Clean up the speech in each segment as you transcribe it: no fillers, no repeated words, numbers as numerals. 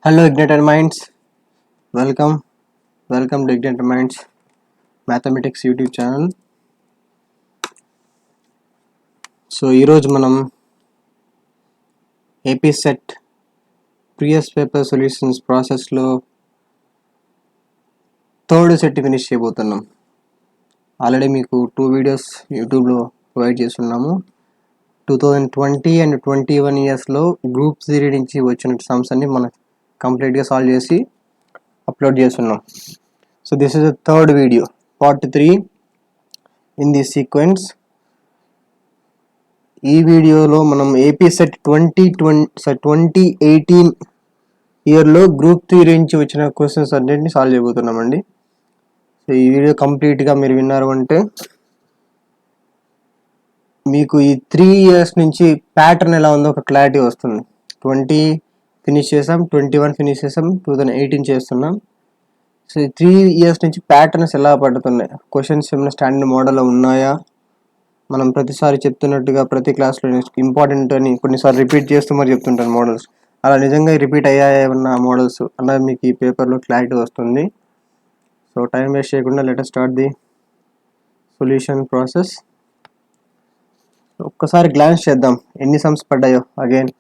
Hello Ignited Minds, welcome to Ignited Minds Mathematics YouTube channel. So ఈరోజు మనం APSET previous paper solutions ప్రాసెస్లో third set finish చేయబోతున్నాం. Already మీకు 2 videos యూట్యూబ్లో provide చేస్తున్నాము. 2020 and 21 ఇయర్స్లో గ్రూప్ 3 నుంచి వచ్చిన సమ్స్ అన్ని మనం కంప్లీట్గా సాల్వ్ చేసి అప్లోడ్ చేస్తున్నాం. So this is the third video, part-3 in the sequence. ఈ వీడియోలో మనం APSET 2018 ఇయర్లో గ్రూప్ 3 నుంచి వచ్చిన క్వశ్చన్స్ అన్నింటినీ సాల్వ్ చేయబోతున్నామండి. సో ఈ వీడియో కంప్లీట్గా మీరు విన్నారు అంటే మీకు ఈ 3 ఇయర్స్ నుంచి ప్యాటర్న్ ఎలా ఉందో ఒక క్లారిటీ వస్తుంది. 20 ఫినిష్ చేసాం, 21 ఫినిష్ చేసాం, 2018 చేస్తున్నాం. సో ఈ 3 ఇయర్స్ నుంచి ప్యాటర్న్స్ ఎలా పడుతున్నాయి, క్వశ్చన్స్ ఏమైనా స్టాండర్డ్ మోడల్లో ఉన్నాయా, మనం ప్రతిసారి చెప్తున్నట్టుగా ప్రతి క్లాస్లో ఇంపార్టెంట్ అని కొన్నిసార్లు రిపీట్ చేస్తూ మరి చెప్తుంటాను మోడల్స్, అలా నిజంగా రిపీట్ అయ్యాయి ఉన్న మోడల్స్ అన్నది మీకు ఈ పేపర్లో క్లారిటీ వస్తుంది. సో టైం వేస్ట్ చేయకుండా let us start the solution process. ఒక్కసారి గ్లాన్స్ చేద్దాం ఎన్ని సమ్స్ పడ్డాయో. Again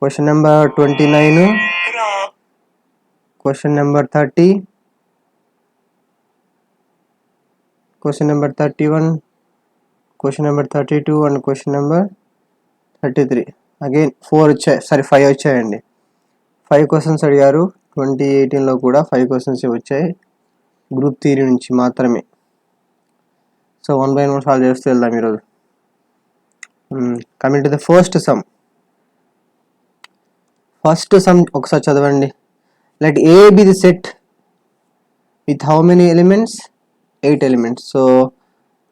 question number 29, question number 30, question number 31, question number 32 and question number 33. Again 5 వచ్చాయండి. 5 క్వశ్చన్స్ అడిగారు. 2018లో కూడా 5 క్వశ్చన్స్ వచ్చాయి గ్రూప్ 3 నుంచి మాత్రమే. సో 1 by 1 సాల్వ్ చేస్తూ వెళ్దాం ఈరోజు. Coming to the first some ఒకసారి చదవండి. Let A be the set with how many elements? 8 elements. So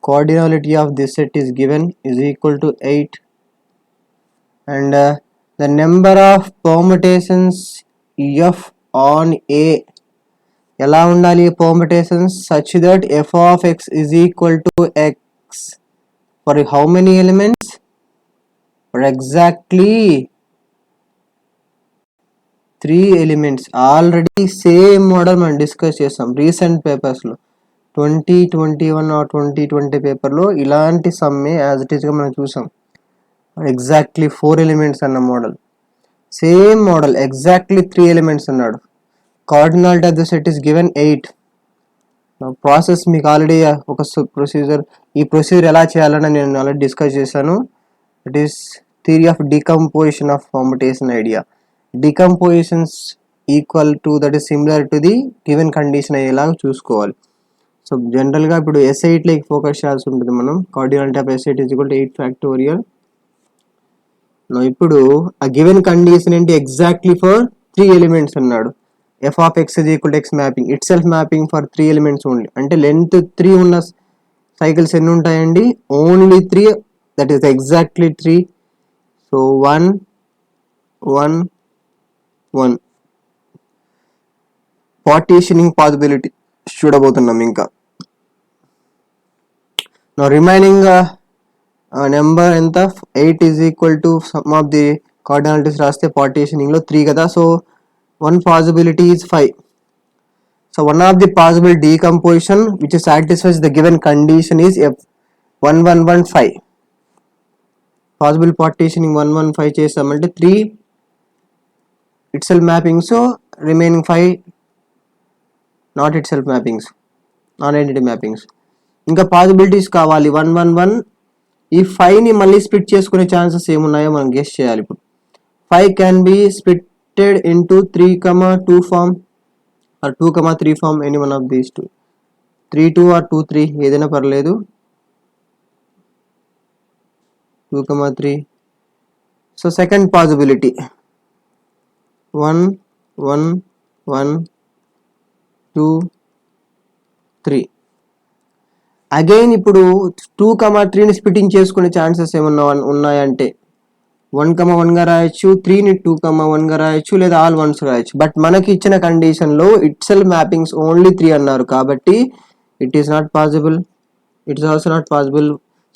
cardinality of this set is given is equal to 8, and the number of permutations f on A ఎలా ఉండాలి permutations such that f of x is equal to x for how many elements? For exactly 3 elements. Already same model మనం discuss చేస్తాం recent పేపర్స్లో. 2021 or 2020 పేపర్లో ఇలాంటి సమ్మే as it ఈస్గా మనం చూసాం. ఎగ్జాక్ట్లీ 4 ఎలిమెంట్స్ అన్న model, same model, exactly 3 elements అన్నాడు. Cardinality of the set is given 8. Process మీకు ఆల్రెడీ ఒక ప్రొసీజర్, ఈ ప్రొసీజర్ ఎలా చేయాలని నేను ఆల్రెడీ డిస్కస్ చేశాను. It is theory of decomposition of permutation idea. Decompositions equal to that is similar to the given condition అయ్యేలాగా చూసుకోవాలి. సో జనరల్గా ఇప్పుడు S8 ఫోకస్ చేయాల్సి ఉంటుంది మనం. Cardinality of S8 is equal to 8 factorial. ఇప్పుడు ఆ గివెన్ కండిషన్ ఏంటి? ఎగ్జాక్ట్లీ ఫర్ 3 ఎలిమెంట్స్ అన్నాడు. f of x is equal to x mapping, it self mapping for 3 elements only. అంటే లెంత్ 3 ఉన్న సైకిల్స్ ఎన్ని ఉంటాయండి? Only 3, that is exactly 3. So 1 1 1 partitioning possibility చూడబోతున్నాం. ఇంకా రిమైనింగ్ నెంబర్ ఎంత? 8 is equal to sum of the cardinalities రాస్తే పార్టీషనింగ్లో 3 కదా. So one possibility is 5. So one of the possible decomposition which satisfies the given condition is F1115. Possible partitioning 115 చేసామంటే 3 itself mapping, so remaining 5 not itself mappings, non-identity mappings. ఇంకా possibilities కావాలి 111. ఈ 5ని మళ్ళీ split చేసుకునే chances ఏమున్నాయో మనం guess చేయాలి. ఇప్పుడు 5 can be split into 3,2 form or 2,3 form, any one of these two, 3,2 or 2,3 ఏదైనా పర్లేదు. 2,3. So second possibility 1 1 1 2 3. అగైన్ ఇప్పుడు 2,3ని స్ప్లిటింగ్ చేసుకునే ఛాన్సెస్ ఏమన్నా ఉన్నాయంటే 1,1గా రాయొచ్చు, 3ని 2,1గా రాయొచ్చు, లేదా ఆల్ 1s రాయొచ్చు. బట్ మనకి ఇచ్చిన కండిషన్లో ఇట్ సెల్ఫ్ మ్యాపింగ్స్ ఓన్లీ 3 అన్నారు కాబట్టి it is not possible. It is also not possible.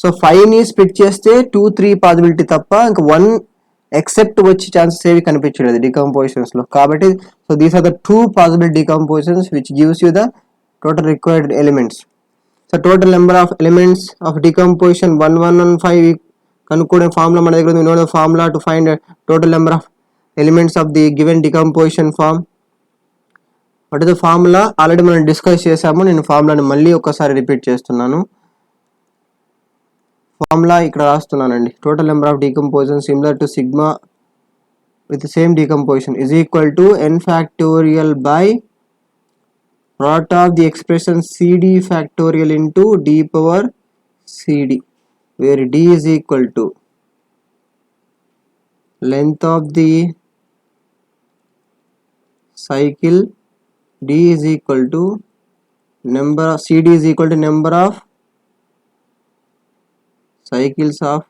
So 5ని స్ప్లిట్ చేస్తే 2 3 పాసిబిలిటీ తప్ప ఇంకా 1 ఎక్సెప్ట్ వచ్చే ఛాన్సెస్ ఏవి కనిపించలేదు డికంపోజిషన్స్ లో. కాబట్టి so these are the 2 possible decompositions which gives you the total required elements. So total number of elements of decomposition 1115 కనుక్కునే ఫార్ములా మన దగ్గర ఉంది. Know the formula to find total number of elements of the given decomposition form. What is the formula already మనం discuss చేసాము. నేను ఫార్ములాని మళ్ళీ ఒకసారి రిపీట్ చేస్తున్నాను. ఫార్ములా ఇక్కడ రాస్తున్నానండి. Total number of decomposition similar to sigma with the same decomposition is equal to n factorial by product of the expression cd factorial into d power cd, where d is equal to length of the cycle, d is equal to number of cd is equal to number of cycles of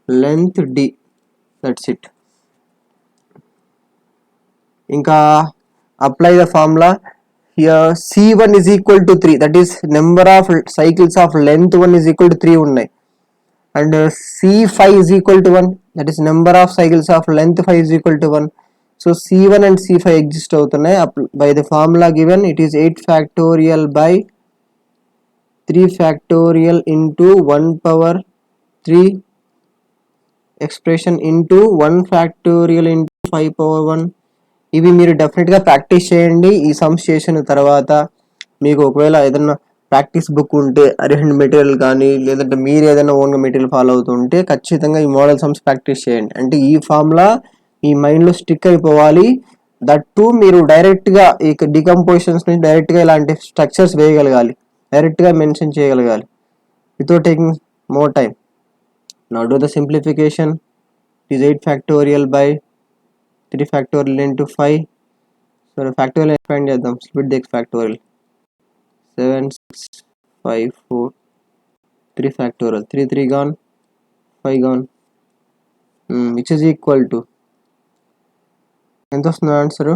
length d. That's it. Inka apply the formula here. C1 is equal to 3, that is number of cycles of length 1 is equal to 3 unnai, and C5 is equal to 1, that is number of cycles of length 5 is equal to 1. So C1 and C5 exist avutunnai. By the formula given, it is 8 factorial by 3 factorial into 1 power 3 expression into 1 factorial into 5 power 1. ఇవి మీరు డెఫినెట్గా practice చేయండి. ఈ sums చేసిన తర్వాత మీకు ఒకవేళ ఏదైనా ప్రాక్టీస్ బుక్ ఉంటే అరిహండ్ మెటీరియల్ కానీ లేదంటే మీరు ఏదైనా ఓన్గా మెటీరియల్ ఫాలో అవుతుంటే ఖచ్చితంగా ఈ మోడల్ సమ్స్ ప్రాక్టీస్ చేయండి. అంటే ఈ ఫార్ములా మీ మైండ్లో స్టిక్ అయిపోవాలి. దట్ టు మీరు డైరెక్ట్గా ఈ డికంపోజిషన్స్ నుంచి డైరెక్ట్గా ఇలాంటి స్ట్రక్చర్స్ వేయగలగాలి, డైరెక్ట్గా మెన్షన్ చేయగలగాలి without taking more time. Now do the simplification. It is 8 factorial by 3 factorial into 5. So the factorial expand చేద్దాం. Split the factorial. 7 6 5 4 3 factorial. 3 3 gone, 5 gone, which is equal to ఎంత వస్తుంది answer?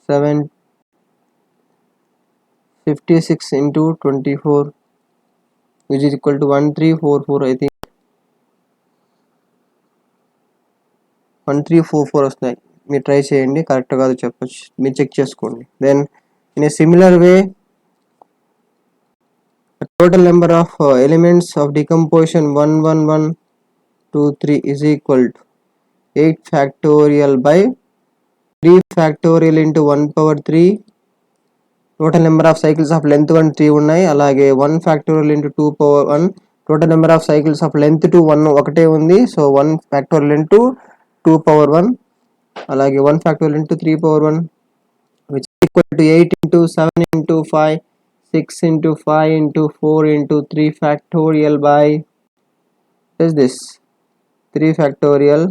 756 into 24 which is equal to 1344. I think 1344 వస్తున్నాయి. మీరు try చేయండి, correct కాదు చెప్పచ్చు, మీరు check చేసుకోండి. Then in a similar way total number of elements of decomposition 1 1 1 2 3 is equal to 8 factorial by 3 factorial into 1 power 3. Total number of cycles of length 1 3 ఉన్నాయి. అలాగే 1 factorial into 2 power 1. Total number of cycles of length 2 1 ఒకటే ఉంది. So 1 factorial into 2 power 1, అలాగే 1 factorial into 3 power 1 which is equal to 8 into 7 into 5 6 into 5 into 4 into 3 factorial by is this 3 factorial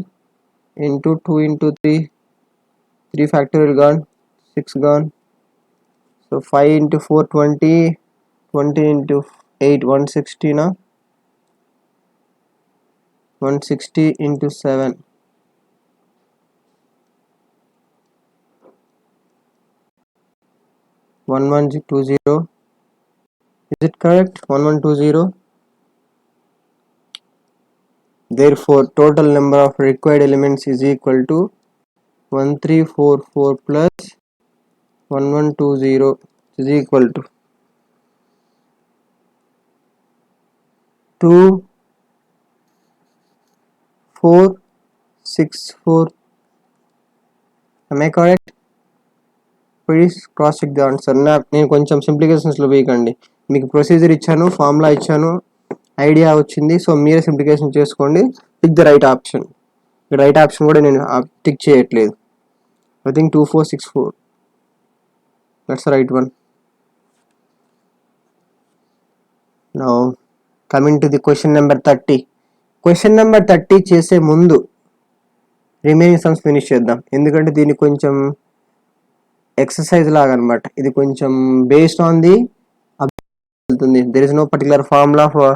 into 2 into 3 3 factorial gone, 6 gone. So 5 into 4 20 20 into 8 160 na 160 into 7 1120. Is it correct? 1120. Therefore total number of required elements is equal to 1344 plus 1120 is equal to 2464. Am I correct? Please cross check the answer. నేను కొంచెం సింప్లికేషన్స్లో వేయకండి. మీకు procedure ఇచ్చాను, formula ఇచ్చాను, idea వచ్చింది. So మీరే simplification చేసుకోండి. Pick the right option. Right option కూడా నేను టిక్ చేయట్లేదు. I think 2464 that's the right one. Now coming to the question number 30. Question number 30 చేసే ముందు రిమైనింగ్ సమ్స్ ఫినిష్ చేద్దాం. ఎందుకంటే దీన్ని కొంచెం ఎక్సర్సైజ్ లాగా అనమాట. ఇది కొంచెం బేస్డ్ ఆన్ ది వెళ్తుంది. There is no particular formula for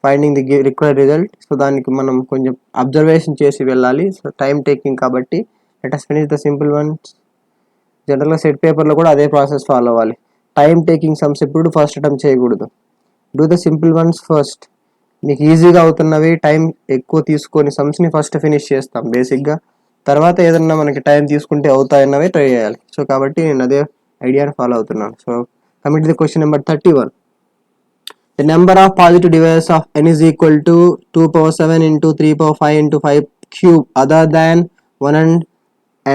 finding the required result. So దానికి మనం కొంచెం అబ్జర్వేషన్ చేసి వెళ్ళాలి. సో టైం టేకింగ్ కాబట్టి let us finish the simple ones. జనరల్గా సెట్ పేపర్లో కూడా అదే ప్రాసెస్ ఫాలో అవ్వాలి. టైం టేకింగ్ సమ్స్ ఎప్పుడు ఫస్ట్ అటెంప్ట్ చేయకూడదు. Do the simple ones first. మీకు ఈజీగా అవుతున్నవి టైం ఎక్కువ తీసుకొని సమ్స్ని ఫస్ట్ ఫినిష్ చేస్తాం బేసిక్గా, తర్వాత ఏదన్నా మనకి టైం తీసుకుంటే అవుతాయన్నవి ట్రై చేయాలి. సో కాబట్టి నేను అదే ఐడియాని ఫాలో అవుతున్నాను. So coming to the question number 31. The number of positive divisors of n is equal to 2 power 7 into 3 power 5 into 5 cube other than 1 and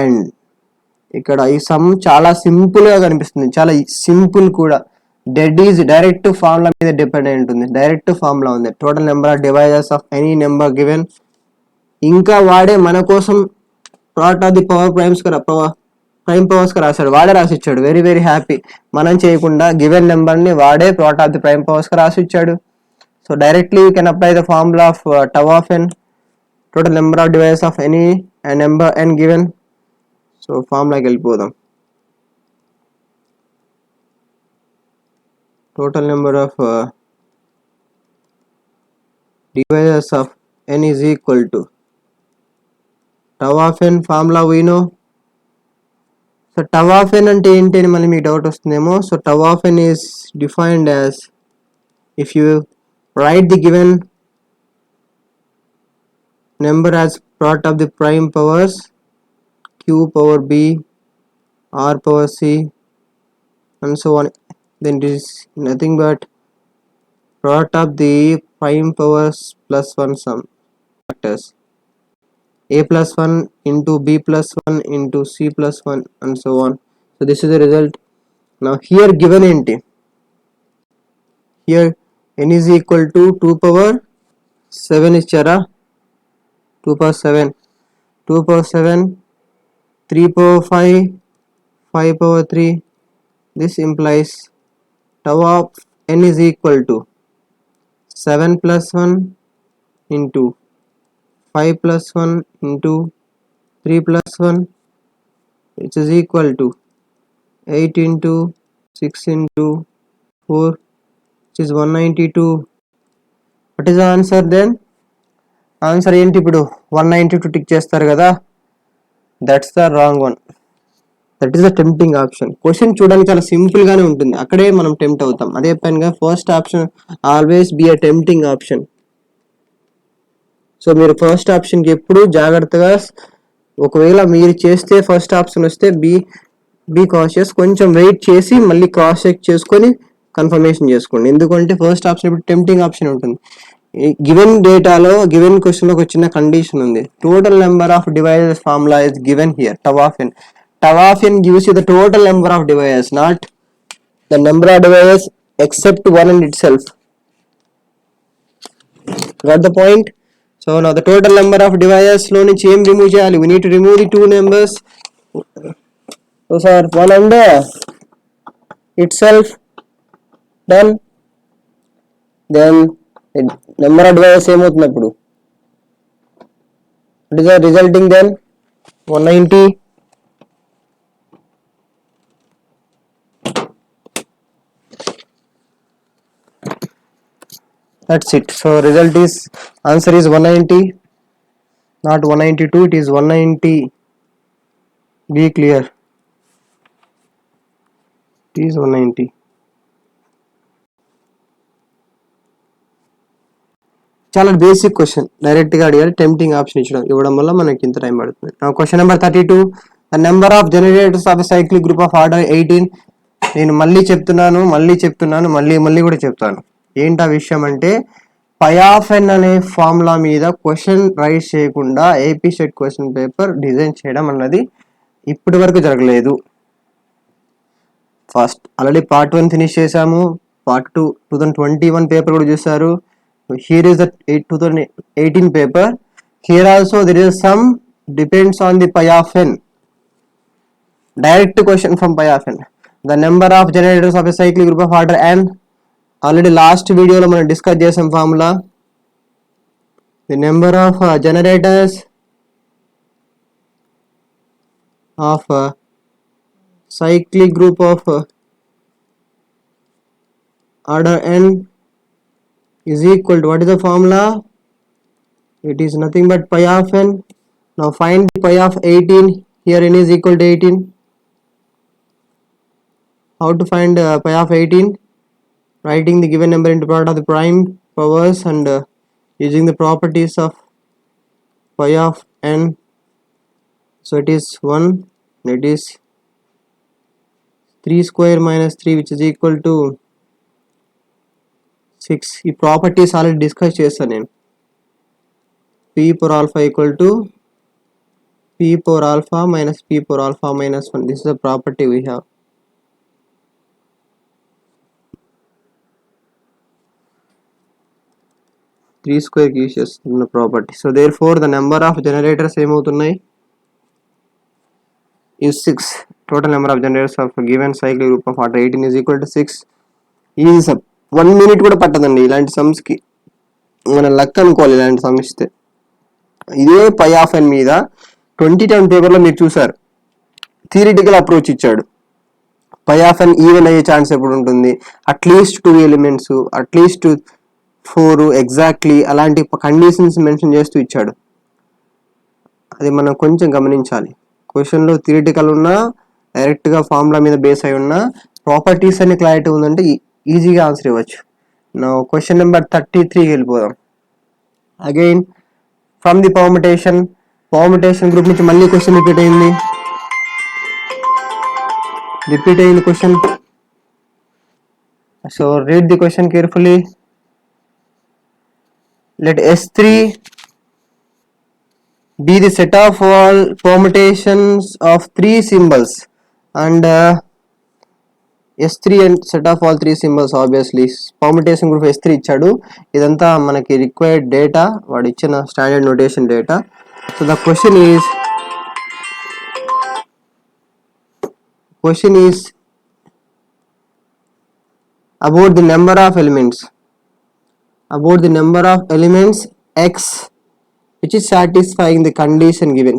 n. ఇక్కడ ఈ సమ్ చాలా సింపుల్గా కనిపిస్తుంది, చాలా సింపుల్ కూడా. డెడ్ ఈజ్ డైరెక్ట్ ఫార్ములా మీద depend అయి ఉంటుంది, డైరెక్ట్ ఫార్ములా ఉంది. Total number of divisors of any number given. ఇంకా వాడే మన కోసం product of the power prime powers రాశాడు, వాడే రాసిచ్చాడు. Very very happy. మనం చేయకుండా గివెన్ నెంబర్ని వాడే product of the prime powers రాసిచ్చాడు. So directly you can apply the formula of tau of n, total number of divisors of any number n given. So ఫార్ములాకి వెళ్ళిపోదాం. Total number of divisors of n is equal to tau of n. Formula we know. So tau of n ante enti ani malli meeku doubt ostundemo. So tau of n is defined as, if you write the given number as product of the prime powers q power b r power c and so on, then it is nothing but product of the prime powers plus 1 sum factors a plus 1 into b plus 1 into c plus 1 and so on. So this is the result. Now here given enti, here n is equal to 2 power 7 ichara, 2 power 7, 2 power 7, 3 power 5, 5 power 3. This implies tau of n is equal to 7 plus 1 into 5 plus 1 into 3 plus 1, which is equal to 8 into 6 into 4, which is 192. What is the answer then? Answer ఏంటి ఇప్పుడు 192 tick చేస్తారు కదా, that's the wrong one. That is the tempting option. Question చూడడానికి చాలా simple గానే ఉంటుంది, అక్కడే మనం టెంప్ట్ అవుతాం. అదే పనిగా first option always be a tempting option. So మీరు ఫస్ట్ ఆప్షన్కి ఎప్పుడు జాగ్రత్తగా, ఒకవేళ మీరు చేస్తే ఫస్ట్ ఆప్షన్ వస్తే బీ కాన్షియస్, కొంచెం వెయిట్ చేసి మళ్ళీ క్రాస్ చెక్ చేసుకొని కన్ఫర్మేషన్ చేసుకోండి. ఎందుకంటే ఫస్ట్ ఆప్షన్ ఇప్పుడు టెంప్టింగ్ ఆప్షన్ ఉంటుంది. గివెన్ డేటాలో గివెన్ క్వశ్చన్లో ఒక చిన్న కండిషన్ ఉంది. Total number of divisors formula is given here, tau of n. Tau of n gives you the total number of divisors, not the number of divisors except one in itself. Got the point? So now the total number of divisors lo nunchi em remove cheyali, we need to remove the two numbers. Those are one and itself. Done. Then the number of divisors em avutundi appudu, what is the resulting then? 190. That's it. So result is, answer is 190, not 192, it is 190. Be clear, it is 190. చాలా basic question, డైరెక్ట్గా అడిగారు, tempting option ఇవ్వడం వల్ల మనకి ఇంత time పడుతుంది. Question number 32. The number of generators of cyclic group of order 18. నేను మళ్ళీ చెప్తున్నాను మళ్ళీ కూడా చెప్తాను. ఏంటి ఆ విషయం అంటే, పై ఆఫ్ ఎన్ అనే ఫార్ములా మీద క్వశ్చన్ రైజ్ చేయకుండా ఏపీసెట్ క్వశ్చన్ పేపర్ డిజైన్ చేయడం అన్నది ఇప్పటి వరకు జరగలేదు. ఫస్ట్ ఆల్రెడీ పార్ట్ 1 ఫినిష్ చేసాము, పార్ట్ 2 2021 పేపర్ కూడా చూసారు. Here is the 2018 paper. Here also there is some depends on the pi of n. Direct question from pi of n. The number of generators of a cyclic group of order n. Already last video lo మనం discuss చేసాం formula. The number of generators of a cyclic group of order n is equal to, what is the formula? It is nothing but pi of n. Now find the pi of 18. Here n is equal to 18. How to find pi of 18? Writing the given number into product of the prime powers and using the properties of phi of n. So it is 1, it is 3 square minus 3 which is equal to 6. ఈ properties already discuss చేస్తాను నేను. p power alpha equal to p power alpha minus p power alpha minus 1. This is the property we have. Three square కి use చేస్తున్న property. So there for the number of generators ఏమవుతున్నాయి is 6. Total number of generators of a given cyclic group of order 18 is equal to 6. Easy sum. 1 minute కూడా పట్టదండి ఇలాంటి sums కి. మన luck అనుకోవాలి ఇలాంటి సమ్ ఇస్తే. ఇదే పై ఆఫ్ ఎన్ మీద 2010 పేపర్లో మీరు చూసారు, థియరిటికల్ అప్రోచ్ ఇచ్చాడు. పై ఆఫ్ ఎన్ ఈవెన్ అయ్యే ఛాన్స్ ఎప్పుడు ఉంటుంది, అట్లీస్ట్ 2 ఎలిమెంట్స్, అట్లీస్ట్ 4 ఎగ్జాక్ట్లీ అలాంటి కండిషన్స్ మెన్షన్ చేస్తూ ఇచ్చాడు. అది మనం కొంచెం గమనించాలి. క్వశ్చన్లో థియరిటికల్ ఉన్నా, డైరెక్ట్గా ఫార్ములా మీద బేస్ అయి ఉన్నా, ప్రాపర్టీస్ అన్ని క్లారిటీ ఉందంటే ఈజీగా ఆన్సర్ ఇవ్వచ్చు. నా క్వశ్చన్ నెంబర్ 33కి వెళ్ళిపోదాం. Again from the permutation group నుంచి మళ్ళీ క్వశ్చన్ రిపీట్ అయింది question. So read the question carefully. Let S3 be the set of all permutations of 3 symbols and S3 and set of all 3 symbols. obviously permutation group S3 ఇచ్చాడు. ఇదంతా మనకి required data, వాడు ఇచ్చిన standard notation data. So the question is about the number of elements x which is satisfying the condition given.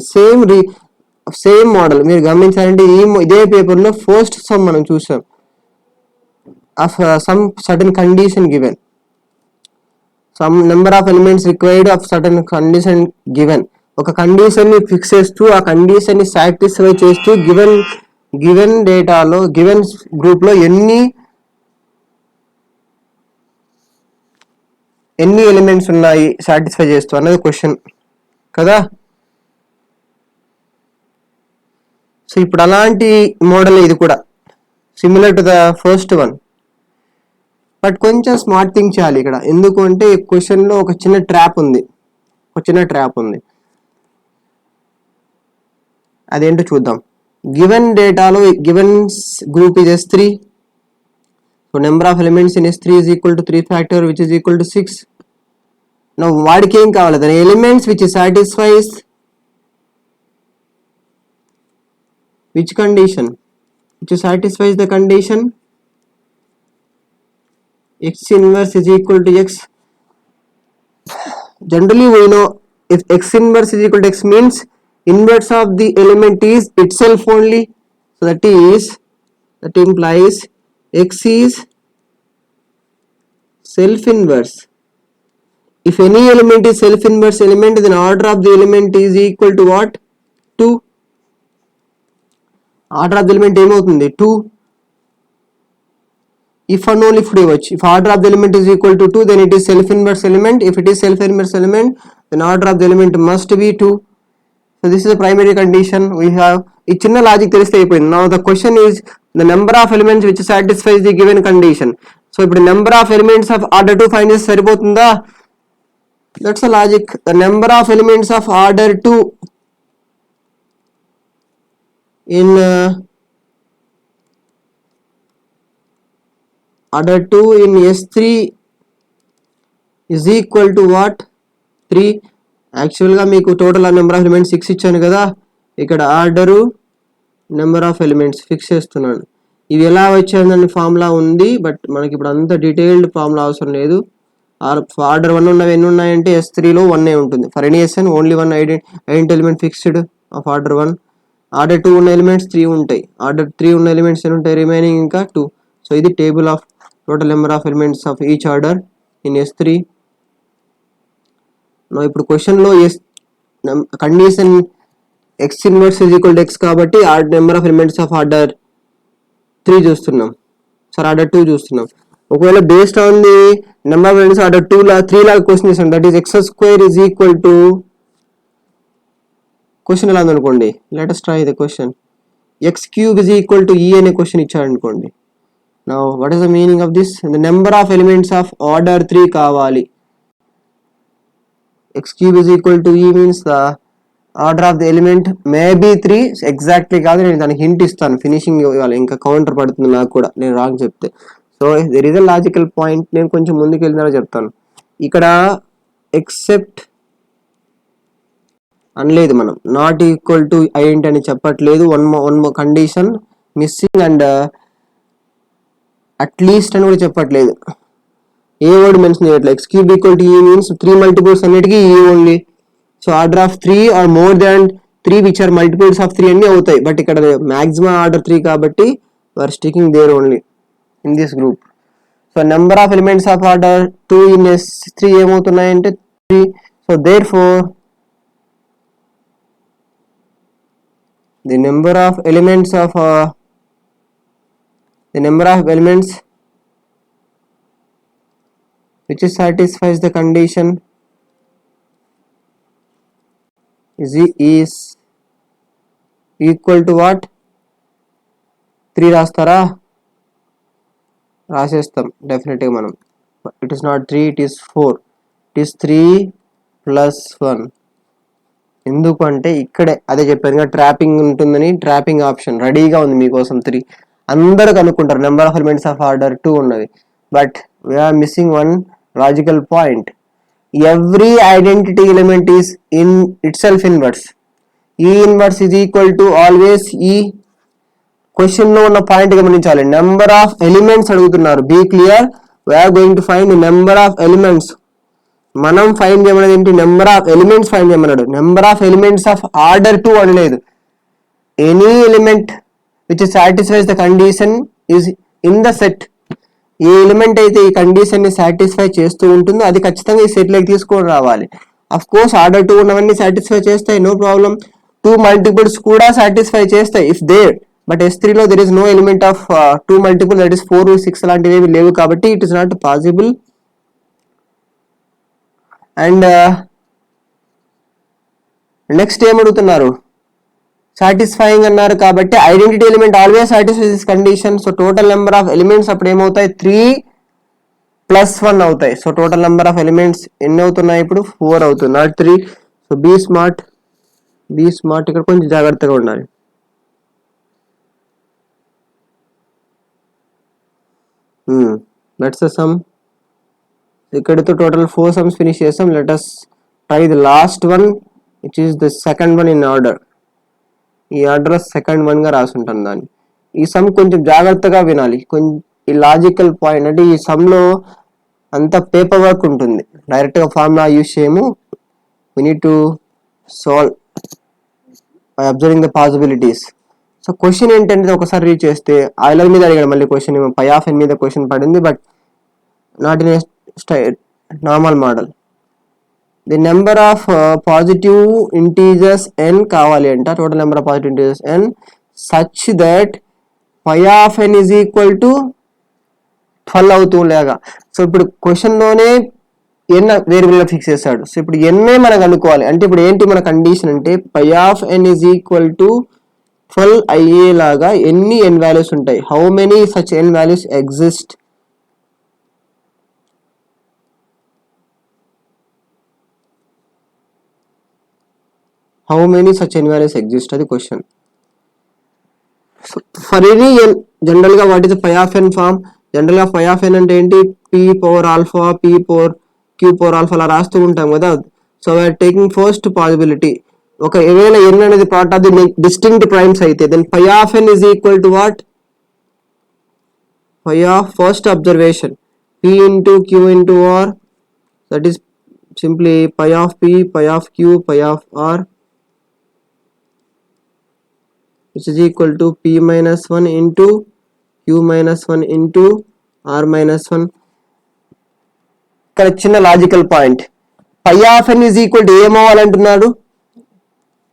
Same model మీరు గమనించాలంటే ఇదే పేపర్లో first some మనం చూసాం. of some certain condition given, some number of elements required of certain condition given. ఒక condition ని fix చేస్తూ ఆ condition ని సాటిస్ఫై చేస్తూ గివెన్ డేటాలో గివెన్ గ్రూప్ లో ఎన్ని ఎలిమెంట్స్ ఉన్నాయి సాటిస్ఫై చేస్తూ అన్నది క్వశ్చన్ కదా. సో ఇప్పుడు అలాంటి మోడల్ ఇది కూడా similar to the first one, but కొంచెం స్మార్ట్ థింక్ చేయాలి ఇక్కడ. ఎందుకు అంటే ఈ క్వశ్చన్లో ఒక చిన్న ట్రాప్ ఉంది. అదేంటో చూద్దాం. గివెన్ డేటాలో given group is S3. So number of elements in S3 is equal to 3 factor which is equal to 6. Now వాడికి ఏం కావాలి, దాని elements which satisfies which condition, which satisfies the condition x inverse is equal to x. Generally we know if x inverse is equal to x means inverse of the element is itself only. So that implies x is self inverse. If any element is self inverse element, then order of the element is equal to what? 2. Order of the element ఏమవుతుంది 2. if and only if ఇవ్వచ్చు. if order of the element is equal to 2, then it is self inverse element. if it is self inverse element, then order of the element must be 2. so this is the primary condition we have. ఈ చిన్న logic తెలిస్తే అయిపోయింది. now the question is the number of elements which satisfies the given condition. so ఇప్పుడు number of elements of order 2 find చేస్తే సరిపోతుందా? that's the logic. the number of elements of order 2 in order 2 in S3 is equal to what? 3. యాక్చువల్గా మీకు total number of elements 6 ఇచ్చాను కదా, ఇక్కడ order number of elements fix చేస్తున్నాను. ఇవి ఎలా వచ్చాయని ఫార్ములా ఉంది, బట్ మనకి ఇప్పుడు అంత డీటెయిల్డ్ ఫార్ములా అవసరం లేదు. ఆర్డర్ 1 ఉన్నవి ఎన్ని ఉన్నాయంటే S3లో 1 ఉంటుంది. For any SN only 1 identity element fixed of order 1. Order 2 ఉన్న ఎలిమెంట్స్ 3 ఉంటాయి. ఆర్డర్ 3 ఉన్న ఎలిమెంట్స్ ఎన్ని ఉంటాయి, రిమైనింగ్ ఇంకా 2. సో ఇది table of total number of elements of each order in S3. now ఇప్పుడు క్వశ్చన్ లో condition x inverse is equal to x కాబట్టి number of elements of order 3 చూస్తున్నాం, సార్ ఆర్డర్ 2 చూస్తున్నాం. ఒకవేళ based on the number of elements order 2 లా 3 లాగా question చేసాం, that is x square is equal to question ఎలా ఉందనుకోండి, let us try the question, x cube is equal to e అనే question ఇచ్చాడు అనుకోండి. Now what is the meaning of this? The number of elements of order 3 కావాలి. x cube is equal to e means the order of the element may be 3, exactly కాదు, నేను దానికి hint ఇస్తాను, finishing ఇవ్వాలి, ఇంకా counter పడుతుంది నాకు కూడా నేను రాంగ్ చెప్తే. So there is a logical point, నేను కొంచెం ముందుకు వెళ్ళినా చెప్తాను. ఇక్కడ ఎక్సెప్ట్ అనలేదు, మనం నాట్ ఈక్వల్ టు ఐడెంట్ అని చెప్పట్లేదు, one more condition missing and at least అని కూడా చెప్పట్లేదు, ఏ వర్డ్ మెన్షన్ చేయట్లేదు. X cube equal to e means 3 multiples అన్నిటికీ e only. So order of 3 or more than 3 which are multiples of 3 అన్ని అవుతాయి, but ఇక్కడ మాక్సిమం ఆర్డర్ 3 కాబట్టి we're sticking there only in this group. So number of elements of order 2 in S3 ఏమవుతున్నాయంటే 3. So there four the number of elements which satisfies the condition is equal to what? 3 రాస్తారా? రాసేస్తాం డెఫినెట్గా మనం. It is not 3, it is 4, it is 3 plus 1. ఎందుకంటే ఇక్కడే అదే చెప్పాను కదా, trapping ఉంటుందని, ట్రాపింగ్ ఆప్షన్ రెడీగా ఉంది మీకోసం. 3 అందరూ కనుక్కుంటారు, number of elements of order 2 ఉన్నది, but we are missing one logical point. Every identity element is in itself inverse. E inverse is equal to always e. Question లో ఉన్న పాయింట్ గమనించాలి, నెంబర్ ఆఫ్ ఎలిమెంట్స్ అడుగుతున్నారు, be clear. We are going to find number of elements. మనం find చేయమన్నది ఏంటి? Number of elements find చేయమన్నాడు. Number of elements of order 2 అనలేదు. Any element which satisfies the condition is in the set. A element అయితే ఈ condition ని satisfy చేస్తూ ఉంటుందో అది ఖచ్చితంగా ఈ సెట్ లోకి తీసుకొని రావాలి. అఫ్ కోర్స్ ఆర్డర్ 2 ఉన్నవన్నీ సాటిస్ఫై చేస్తాయి, నో ప్రాబ్లం. 2 మల్టిపుల్స్ కూడా సాటిస్ఫై చేస్తాయి ఇఫ్ దేర్, బట్ S3 లో there is no element of 2 multiple, that is 4, 6 లాంటివి ఏవి లేవు, కాబట్టి it is not possible. And next ఏమడుగుతున్నారు? సాటిస్ఫైయింగ్ అన్నారు కాబట్టి identity element always satisfies this condition. So total number of elements అప్పుడు ఏమవుతాయి? 3 + 1 అవుతాయి. So total number of elements ఎన్ని అవుతున్నాయి ఇప్పుడు? 4 అవుతుంది, నాట్ 3. సో బీ స్మార్ట్, ఇక్కడ కొంచెం జాగ్రత్తగా ఉండాలి. That's the sum. ఇక్కడితో టోటల్ 4 సమ్స్ ఫినిష్ చేసాం. Let us try the last one which is the second one in order. ఈ ఆర్డర్ సెకండ్ వన్ గా రాసుంటాను దాన్ని. ఈ సమ్ కొంచెం జాగ్రత్తగా వినాలి. ఈ లాజికల్ పాయింట్ అంటే ఈ సమ్ లో అంత పేపర్ వర్క్ ఉంటుంది, డైరెక్ట్ గా ఫార్ములా యూజ్ చేయము. we need to solve by observing the possibilities. So question ఏంటంటే ఒకసారి రీడ్ చేస్తే ఆయిలర్ మీద అడిగాడు మళ్ళీ క్వశ్చన్, పై ఆఫ్ ఎన్ మీద క్వశ్చన్ పడింది, but not in normal model. The number of positive integers n కావాలి అంట, total number of positive integers n such that phi of n is equal to 12 అవుతూ లేగా. సో ఇప్పుడు క్వశ్చన్ లోనే n variable గా fix చేశాడు. So ఇప్పుడు n మనకు అనుకోవాలి అంటే ఇప్పుడు ఏంటి మన కండిషన్ అంటే phi of n is equal to 12 అయ్యేలాగా ఎన్ని n వాల్యూస్ ఉంటాయి? How many such n values exist? How many such n values exist? అది question. For any n, general గా what is phi of n form? General గా phi of n అంటే ఏంటి? p power alpha, p power q power alpha అలా రాస్తూ ఉంటాం కదా. So we are taking first possibility. ఒకవేళ n అనేది part of the distinct primes అయితే then phi of n is equal to what? Phi of first observation p into q into r, that is simply phi of p, phi of q, phi of r, which is equal to p minus 1 into q minus 1 into r minus 1. ఇక్కడ చిన్న logical point, phi of n is equal to ఏమవ్వాలంటున్నారు?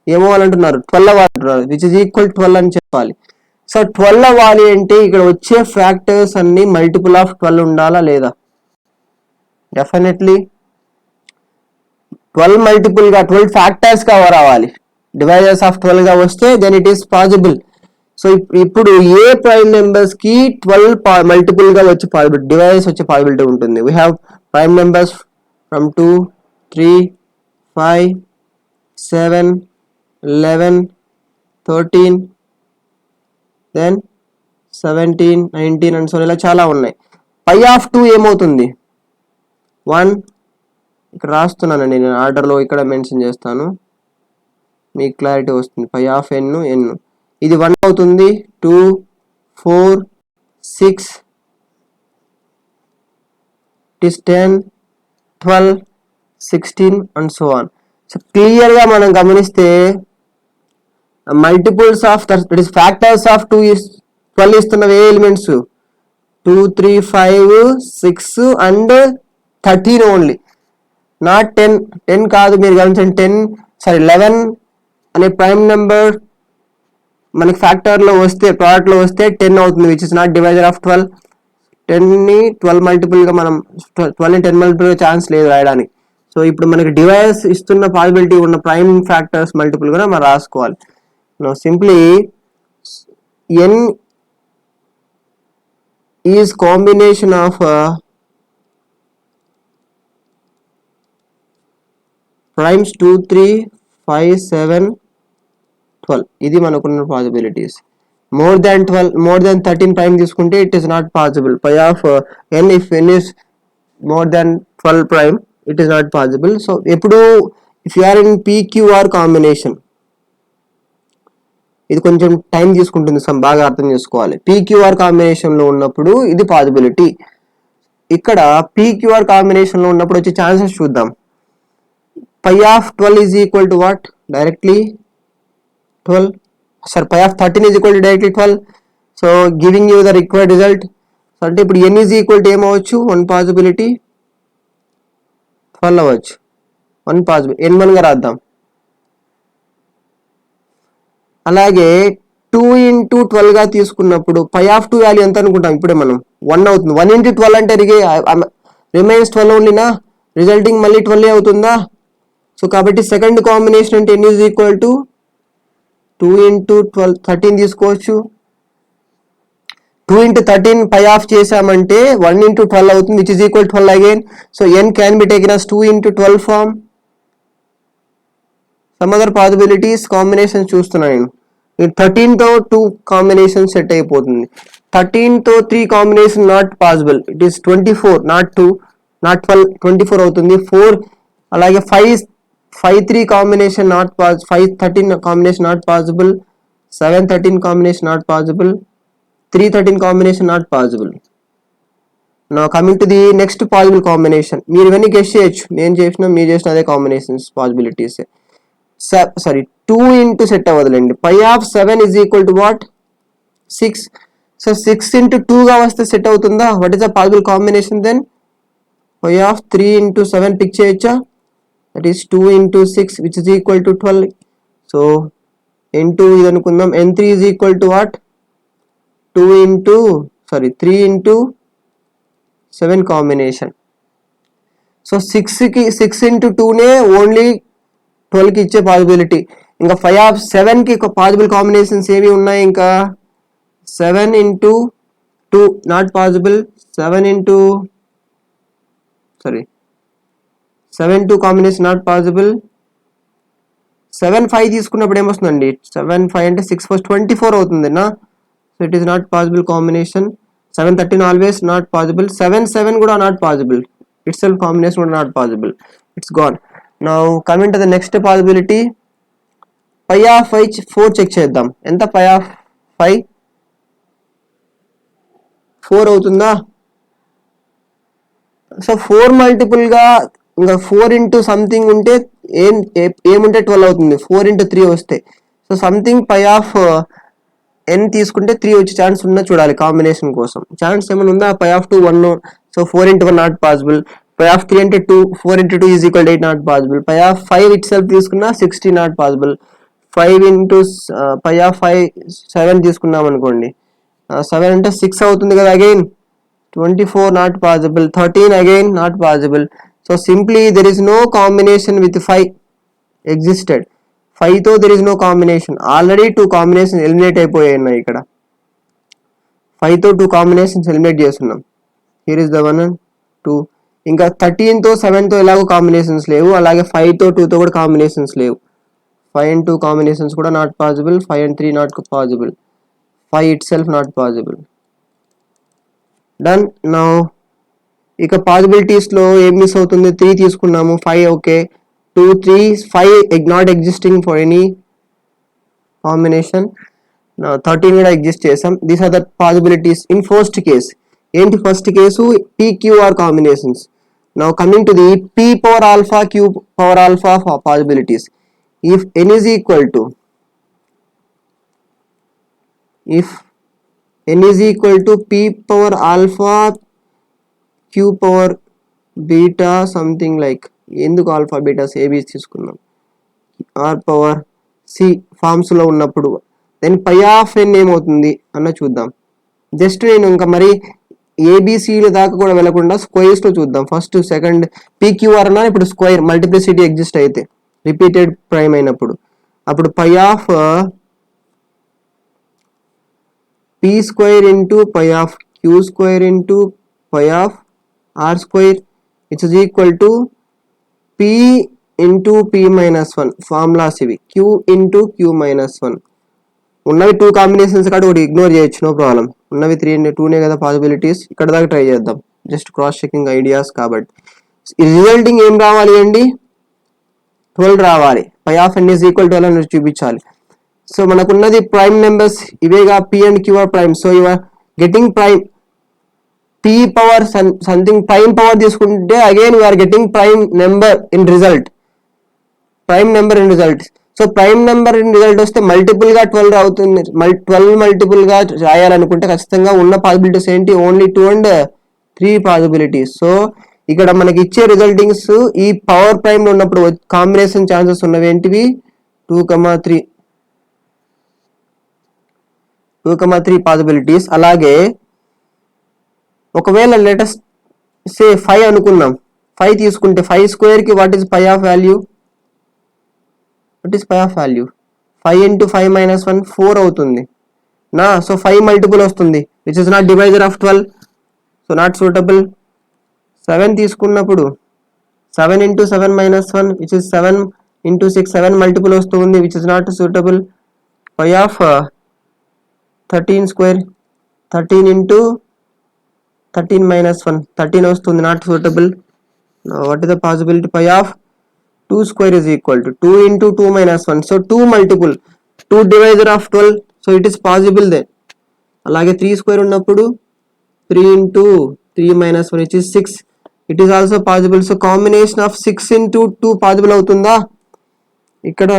12 అవ్వాలంటున్నారు, which is equal 12 అని చెప్పాలి. So 12 అవ్వాలి అంటే ఇక్కడ వచ్చే ఫ్యాక్టర్స్ అన్ని మల్టిపుల్ ఆఫ్ 12 ఉండాలా లేదా? డెఫినెట్లీ 12 మల్టిపుల్ గా 12 ఫ్యాక్టర్స్ గా రావాలి. డివైజర్స్ ఆఫ్ 12 గా వస్తే then it is possible. So ఇప్పుడు ఏ ప్రైమ్ నెంబర్స్ కి 12 మల్టిపుల్ గా వచ్చే పాసిబిలిటీ, డివైజెస్ వచ్చే పాసిబిలిటీ ఉంటుంది? We have prime numbers from 2, 3, 5, 7, 11, 13, then 17, 19 and so ఇలా చాలా ఉన్నాయి. పై ఆఫ్ 2 ఏమవుతుంది? 1 ఇక్కడ రాస్తున్నానండి నేను ఆర్డర్లో, ఇక్కడ మెన్షన్ చేస్తాను, మీకు క్లారిటీ వస్తుంది. పై ఆఫ్ n ఇది 1 అవుతుంది. 2, 4, 6, it is 10, 12, 16 and so on. So క్లియర్గా మనం గమనిస్తే multiples of that is factors of 2 is 12 ఇస్తున్నవి ఏ ఎలిమెంట్స్? 2, 3, 5, 6 and 13 only, not 10. 10 కాదు, మీరు గమనించండి. 11 అనే ప్రైమ్ నెంబర్ మనకి ఫ్యాక్టర్లో వస్తే, ప్రోడక్ట్లో వస్తే 10 అవుతుంది, which is not divisor of 12. 10ని 12 మల్టిపుల్గా మనం 12ని 10 మల్టిపుల్గా ఛాన్స్ లేదు రాయడానికి. సో ఇప్పుడు మనకి డివైస్ ఇస్తున్న పాసిబిలిటీ ఉన్న ప్రైమ్ ఫ్యాక్టర్స్ మల్టిపుల్ కూడా మనం రాసుకోవాలి. Now simply n is combination of primes 2, 3, 5, 7, 12. ఇది మనకున్న possibilities. More than 12, more than 13 prime తీసుకుంటే it is not possible. Pi of n if n is more than 12 prime, it is not possible. So ఎప్పుడు if you are in PQR combination, ఇది కొంచెం time తీసుకుంటుంది, బాగా అర్థం చేసుకోవాలి. PQR కాంబినేషన్లో ఉన్నప్పుడు ఇది పాసిబిలిటీ. ఇక్కడ PQR కాంబినేషన్లో ఉన్నప్పుడు వచ్చే ఛాన్సెస్ చూద్దాం. పై of 12 is equal to what? Directly 12. Sir, pi of 13 is equal to directly 12. So giving you the required result. So అంటే ఇప్పుడు n is equal to ఏమవచ్చు? 1 possibility 12 అవ్వచ్చు. 1 పాసిబిలిటీ n1 గా రాద్దాం. అలాగే 2 into 12 గా తీసుకున్నప్పుడు పై ఆఫ్ 2 వాల్యూ ఎంత అనుకుంటాం? ఇప్పుడే మనం 1 అవుతుంది. 1 into 12 అంటే రిమైన్స్ 12 ఓన్లీనా, రిజల్టింగ్ మళ్ళీ 12 అవుతుందా? సో కాబట్టి సెకండ్ కాంబినేషన్ అంటే n is equal to 2 into 12, 13 తీసుకోవచ్చు. 2 into 13 పై ఆఫ్ చేసామంటే 1 into 12 అవుతుంది, which is equal to 12 again. So n can be taken as 2 into 12 form. Some other possibilities, combinations చూస్తున్నాను నేను. 13 తో 2 కాంబినేషన్ సెట్ అయిపోతుంది. 13 తో 3 combination not possible. It is 24, not 2, not 12, 24 అవుతుంది. 4 అలాగే 5, 3 combination not possible. 5, 13 combination not possible. 7, 13 combination not possible. 3, 13 combination not possible. Now coming to the next possible combination. మీరు ఇవన్నీ guess చేయొచ్చు, నేను చేసిన మీరు చేసిన అదే combinations possibilities. Sorry 2 into set అవ్వదులేండి. Phi of 7 is equal to what? 6. So 6 into 2 గా వస్తే సెట్ అవుతుందా? What is the possible combination then? Phi of 3 into 7 pick చేయొచ్చా? That is 2 into 6 which is equal to 12. So n2 ఇది అనుకుందాం. n3 is equal to what? 3 into 7 combination. So 6 into 2 నే only 12 కి ఇచ్చే possibility. ఇంకా 5 of 7 కి possible combinations ఏవి ఉన్నాయి? ఇంకా 7 into 2 not possible. 7 2 combination not possible. 7 5 తీసుకున్నప్పుడు ఏమొస్తుందండి? 7 5 అంటే 6 4 24 అవుతుంది నా. So it is not possible combination. 7 13 always not possible. 7 7 కూడా not possible. Itself combination కూడా not possible. It's gone. Now coming to the next possibility. Phi of 5 4 check చేద్దాం. ఎంత పై of 5? 4 అవుతుందా? So 4 multiple గా ఇంకా 4 into సంథింగ్ ఉంటే ఏముంటే 12 అవుతుంది. 4 into 3 వస్తే, so something pi of n తీసుకుంటే 3 వచ్చే ఛాన్స్ ఉన్నా చూడాలి కాంబినేషన్ కోసం. ఛాన్స్ ఏమైనా ఉందా? Phi of 2 1. So 4 into 1 not possible. Pi of 3 అంటే 2, 4 into 2 is equal to 8 not possible. Pi of 5 itself తీసుకున్నా 60 not possible. 5 into pi of 5 7 తీసుకున్నాం అనుకోండి. 7 అంటే 6 అవుతుంది కదా again. 24 not possible, 13 again not possible. So simply there is no combination with 5 existed. 5 తో there is no combination. Already 2 combinations eliminate అయిపోయాయి ఉన్నాయి ఇక్కడ. 5 తో 2 combinations eliminate చేస్తున్నాం. Here is the 1 and 2. ఇంకా 13 తో 7 తో ఎలాగో కాంబినేషన్స్ లేవు, అలాగే 5 తో 2 తో కూడా కాంబినేషన్స్ లేవు. 5 and 2 combinations కూడా not possible, 5 and 3 not possible, 5 itself not possible. Done. Now ఇక పాసిబిలిటీస్ లో ఏం మిస్ అవుతుంది, 3 తీసుకున్నాము, 5 okay, 2 3 5 not existing for any combination. 13 కూడా ఎగ్జిస్ట్ చేసాం. These are the possibilities in first case. ఏంటి first case, PQR combinations. Now coming to the P power alpha Q power alpha possibilities. If n is equal to P power alpha Q power beta something like, ఎందుకు alpha betas ABs తీసుకున్నాం, R power C forms లో ఉన్నప్పుడు then phi of n ఏమవుతుంది అన్న చూద్దాం. Just నేను ఇంకా మరి ఏబిసిల దాకా కూడా వెళ్ళకుండా స్క్వేర్స్ లో చూద్దాం. ఫస్ట్ సెకండ్ PQR అన్నా ఇప్పుడు స్క్వేర్ మల్టిప్లిసిటీ ఎగ్జిస్ట్ అయితే రిపీటెడ్ ప్రైమ్ అయినప్పుడు, అప్పుడు పై of P square into pi of Q square into pi of R square, which is equal to P into P minus 1. Formulas ఇవి Q into Q minus 1. ఉన్నవి 2 combinations కాదు, ఒకటి ignore చేయొచ్చు, no problem. ఉన్నవి 3 2నే కదా possibilities, ఇక్కడ దాకా try చేద్దాం, జస్ట్ క్రాస్ చెకింగ్ ఐడియాస్ కాబట్టి. రిజల్టింగ్ ఏం రావాలి అండి, 12 రావాలి. Phi of n is equal to అని చూపించాలి. సో మనకున్నది ప్రైమ్ నెంబర్స్ ఇవేగా, P and Q are prime. So you are getting prime P power something prime power తీసుకుంటే again you are getting prime number in result, so prime number in result వస్తే multiple గా 12 అవుతుంది. 12 multiple గా రాయాలనుకుంటే ఖచ్చితంగా ఉన్న possibilities ఏంటి, only 2 and 3 possibilities. So ఇక్కడ మనకి ఇచ్చే రిజల్టింగ్స్ ఈ పవర్ ప్రైమ్ లో ఉన్నప్పుడు కాంబినేషన్ ఛాన్సెస్ ఉన్నవి ఏంటివి, 2,3 పాసిబిలిటీస్. అలాగే ఒకవేళ లెటస్ సే 5 అనుకున్నాం, 5 తీసుకుంటే 5 స్క్వేర్ కి what is pi of value, 5 into 5 minus 1 4 అవుతుంది నా. సో 5 మల్టిపుల్ వస్తుంది, which is not divisor of 12, so not suitable. 7 తీసుకున్నప్పుడు 7 into 7 minus 1 which is 7 into 6, 7 multiple వస్తుంది, which is not suitable. Pi of 13 square, 13 into 13 minus 1 13 వస్తుంది, not suitable. Now what is the possibility, pi of 2 square is equal to 2 into 2 minus 1, so 2 multiple, 2 divisor of 12, so it is possible then. అలాగే 3 square ఉన్నప్పుడు 3 into 3 minus 1 which is 6, it is also possible. So combination of 6 into 2 possible అవుతుందా, ఇక్కడ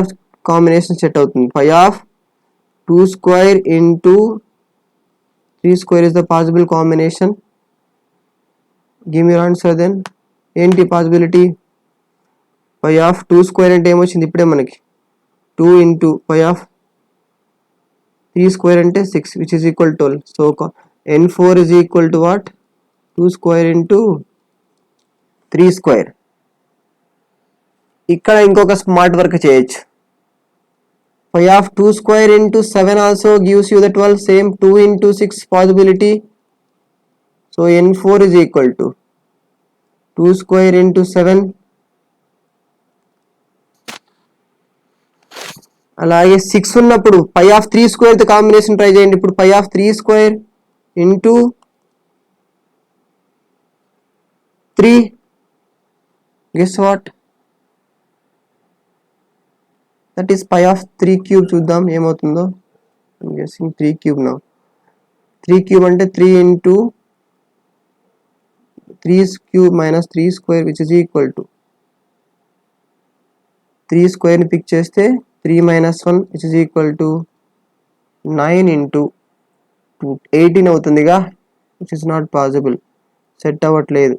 combination set అవుతుంది. pi of 2 square into 3 square is the possible combination. Give me your answer then. ఏంటి possibility, pi of 2 square అంటే ఏమొచ్చింది ఇప్పుడే మనకి, 2 into pi of 3 square అంటే 6 which is equal to 12. So n4 is equal to what, 2 square into 3 square. ఇక్కడ ఇంకొక smart work చేయొచ్చు. pi of 2 square into 7 also gives you the 12, same 2 into 6 possibility. So n4 is equal to 2 square into 7. అలాగే 6 ఉన్నప్పుడు pi of 3 square తో combination try చేయండి. ఇప్పుడు pi of 3 square into 3, guess what, that is pi of 3 cube. చూద్దాం ఏమవుతుందో. I'm guessing 3 cube now. 3 cube అంటే 3 into 3 cube minus 3 square which is equal to 3 square ని pick చేస్తే 3 minus 1 which is equal to 9 into 2 18 అవుతుందిగా, which is not possible, set అవ్వట్లేదు.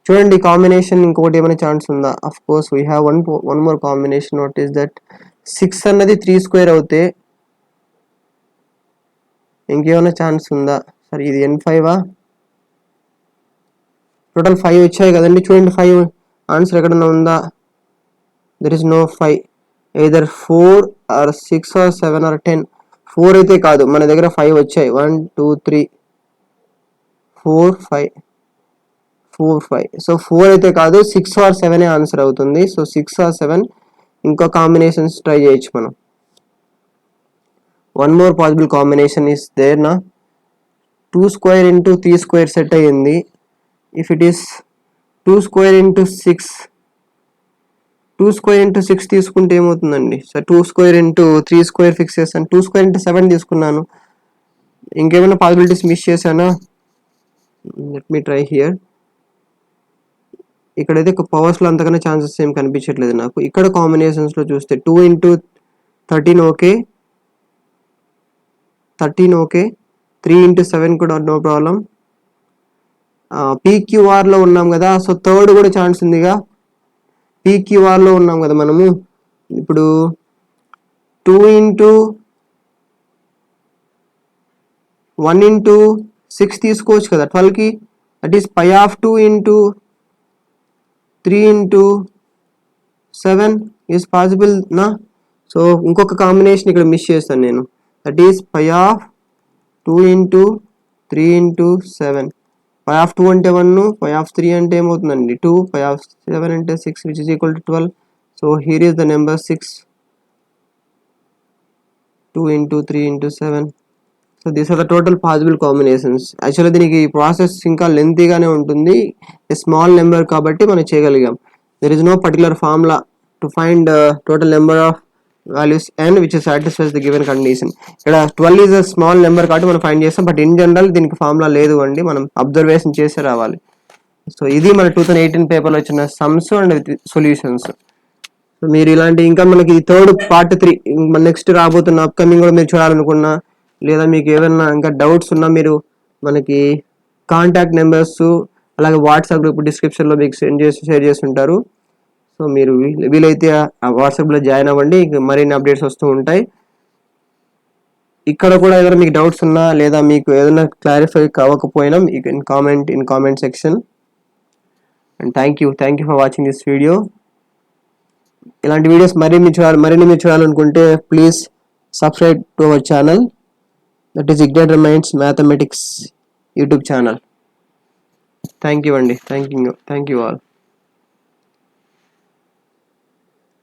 చూడండి combination ఇంకొకటి ఏమైనా chance ఉందా, of course we have one more combination. What is that, 6 అన్నది 3 square అవుతే ఇంకేమైనా ఛాన్స్ ఉందా, సరే ఇది n5 టోటల్ 5 వచ్చాయి కదండి. చూడండి 5 ఆన్సర్ ఎక్కడన్నా ఉందా? There is no 5. either 4 or 6 or 7 or 10. 4 అయితే కాదు, మన దగ్గర 5 వచ్చాయి. 1 2 3 4 5 4 5. సో 4 అయితే కాదు, 6 or 7 ఆన్సర్ అవుతుంది. సో 6 or 7 ఇంకో కాంబినేషన్స్ ట్రై చేయొచ్చు మనం. One more possible combination is there నా. 2 square into 3 square సెట్ అయ్యింది. If it is 2 square into 6, 2 square into 6 తీసుకుంటే ఏమవుతుందండి? So 2 square into 3 square fix చేస్తాను. 2 square into 7 తీసుకున్నాను. ఇంకేమైనా పాసిబిలిటీస్ మిస్ చేశానా? Let me try here. ఇక్కడైతే పవర్స్లో అంతకన్నా ఛాన్సెస్ ఏం కనిపించట్లేదు నాకు. ఇక్కడ కాంబినేషన్స్లో చూస్తే 2 into 13 ఓకే, 13 ఓకే, 3 into 7 కూడా నో ప్రాబ్లం. పీక్యూఆర్లో ఉన్నాం కదా, సో థర్డ్ కూడా ఛాన్స్ ఉందిగా. పీక్యూఆర్లో ఉన్నాం కదా మనము. ఇప్పుడు 2 into 1 into 6 తీసుకోవచ్చు కదా 12కి. That is pi of 2 into 3 into 7 is possible నా. సో ఇంకొక కాంబినేషన్ ఇక్కడ మిస్ చేస్తాను నేను. That is pi of 2 into 3 into 7. Phi of 2 అంటే 1, పై ఆఫ్ 3 అంటే ఏమవుతుందండి 2, పై ఆఫ్ 7 అంటే 6 which is equal to 12. So here is the number 6. 2 into 3 into 7. So these are the total possible combinations. యాక్చువల్గా దీనికి ప్రాసెస్ ఇంకా లెంతీగానే ఉంటుంది. స్మాల్ నెంబర్ కాబట్టి మనం చేయగలిగాం. There is no particular formula to find total number of values n which satisfies the given condition. ఇక్కడ 12 is a small number కాబట్టి మనం ఫైండ్ చేస్తాం. బట్ ఇన్ జనరల్ దీనికి ఫార్ములా లేదు అండి, మనం అబ్జర్వేషన్ చేసే రావాలి. సో ఇది మన 2018 పేపర్లో వచ్చిన సమ్స్ అండ్ సొల్యూషన్స్. సో మీరు ఇలాంటి ఇంకా మనకి థర్డ్ పార్ట్ 3 నెక్స్ట్ రాబోతున్న అప్కమింగ్ కూడా మీరు చూడాలనుకున్నా, లేదా మీకు ఏమైనా ఇంకా డౌట్స్ ఉన్నా మీరు మనకి కాంటాక్ట్ నెంబర్స్ అలాగే వాట్సాప్ గ్రూప్ డిస్క్రిప్షన్లో మీకు షేర్ చేసి ఉంటారు. సో మీరు వీలైతే ఆ వాట్సాప్లో జాయిన్ అవ్వండి, మరిన్ని అప్డేట్స్ వస్తూ ఉంటాయి. ఇక్కడ కూడా ఏదైనా మీకు డౌట్స్ ఉన్నా లేదా మీకు ఏదైనా క్లారిఫై కావకపోయినా you can comment in comment section. And thank you for watching this video. ఇలాంటి వీడియోస్ మరిన్ని మీరు చూడాలనుకుంటే please subscribe to our channel. That is Ignite Minds Mathematics YouTube channel. Thank you అండి. Thank you all.